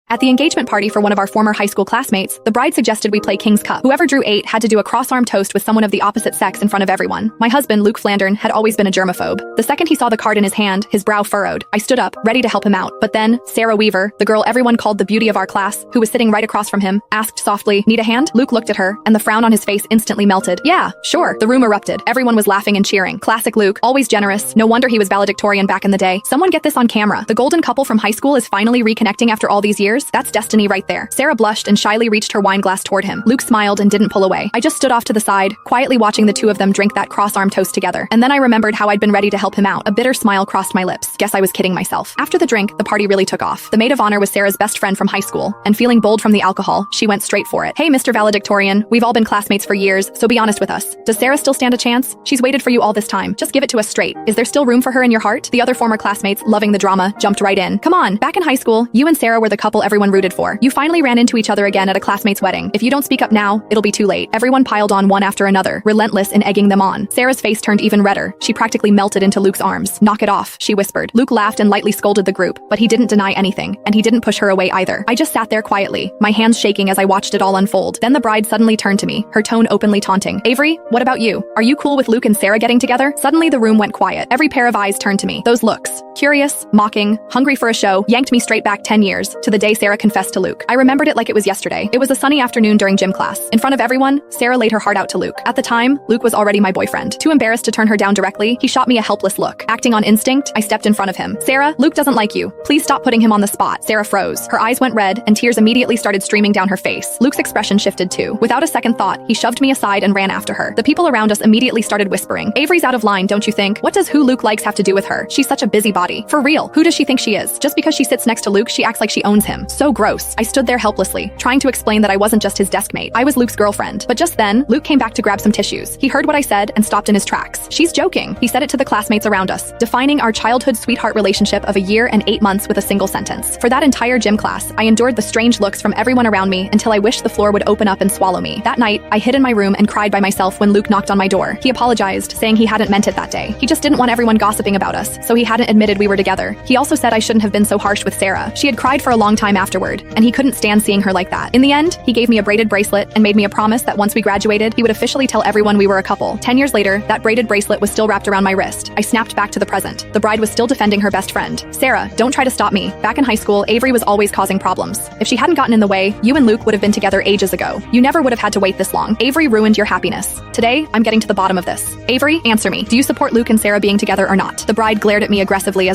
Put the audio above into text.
At the engagement party for one of our former high school classmates, the bride suggested we play King's Cup. Whoever drew 8 had to do a cross-arm toast with someone of the opposite sex in front of everyone. My husband, Luke Flandern, had always been a germaphobe. The second he saw the card in his hand, his brow furrowed. I stood up, ready to help him out. But then, Sarah Weaver, the girl everyone called the beauty of our class, who was sitting right across from him, asked softly, "Need a hand?" Luke looked at her, and the frown on his face instantly melted. "Yeah, sure." The room erupted. Everyone was laughing and cheering. Classic Luke, always generous. No wonder he was valedictorian back in the day. Someone get this on camera. The golden couple from high school is finally reconnecting after all these years. That's destiny right there. Sarah blushed and shyly reached her wine glass toward him. Luke smiled and didn't pull away. I just stood off to the side, quietly watching the two of them drink that cross-arm toast together. And then I remembered how I'd been ready to help him out. A bitter smile crossed my lips. Guess I was kidding myself. After the drink, the party really took off. The maid of honor was Sarah's best friend from high school, and feeling bold from the alcohol, she went straight for it. "Hey, Mr. Valedictorian, we've all been classmates for years, so be honest with us. Does Sarah still stand a chance? She's waited for you all this time. Just give it to us straight. Is there still room for her in your heart?" The other former classmates, loving the drama, jumped right in. "Come on, back in high school, you and Sarah were the couple everyone rooted for. You finally ran into each other again at a classmate's wedding. If you don't speak up now, it'll be too late." Everyone piled on one after another, relentless in egging them on. Sarah's face turned even redder. She practically melted into Luke's arms. "Knock it off," she whispered. Luke laughed and lightly scolded the group, but he didn't deny anything, and he didn't push her away either. I just sat there quietly, my hands shaking as I watched it all unfold. Then the bride suddenly turned to me, her tone openly taunting. "Avery, what about you? Are you cool with Luke and Sarah getting together?" Suddenly the room went quiet. Every pair of eyes turned to me. Those looks, curious, mocking, hungry for a show, yanked me straight back 10 years, to the day Sarah confessed to Luke. I remembered it like it was yesterday. It was a sunny afternoon during gym class. In front of everyone, Sarah laid her heart out to Luke. At the time, Luke was already my boyfriend. Too embarrassed to turn her down directly, he shot me a helpless look. Acting on instinct, I stepped in front of him. "Sarah, Luke doesn't like you. Please stop putting him on the spot." Sarah froze. Her eyes went red, and tears immediately started streaming down her face. Luke's expression shifted too. Without a second thought, he shoved me aside and ran after her. The people around us immediately started whispering, "Avery's out of line, don't you think? What does who Luke likes have to do with her? She's such a busybody. For real, who does she think she is? Just because she sits next to Luke, she acts like she owns him." So gross. I stood there helplessly, trying to explain that I wasn't just his desk mate. I was Luke's girlfriend. But just then, Luke came back to grab some tissues. He heard what I said and stopped in his tracks. "She's joking." He said it to the classmates around us, defining our childhood sweetheart relationship of a year and 8 months with a single sentence. For that entire gym class, I endured the strange looks from everyone around me until I wished the floor would open up and swallow me. That night, I hid in my room and cried by myself when Luke knocked on my door. He apologized, saying he hadn't meant it that day. He just didn't want everyone gossiping about us, so he hadn't admitted we were together. He also said I shouldn't have been so harsh with Sarah. She had cried for a long time afterward, and he couldn't stand seeing her like that. In the end, he gave me a braided bracelet and made me a promise that once we graduated, he would officially tell everyone we were a couple. 10 years later, that braided bracelet was still wrapped around my wrist. I snapped back to the present. The bride was still defending her best friend. "Sarah, don't try to stop me. Back in high school, Avery was always causing problems. If she hadn't gotten in the way, you and Luke would have been together ages ago. You never would have had to wait this long. Avery ruined your happiness. Today, I'm getting to the bottom of this. Avery, answer me. Do you support Luke and Sarah being together or not?" The bride glared at me aggressively as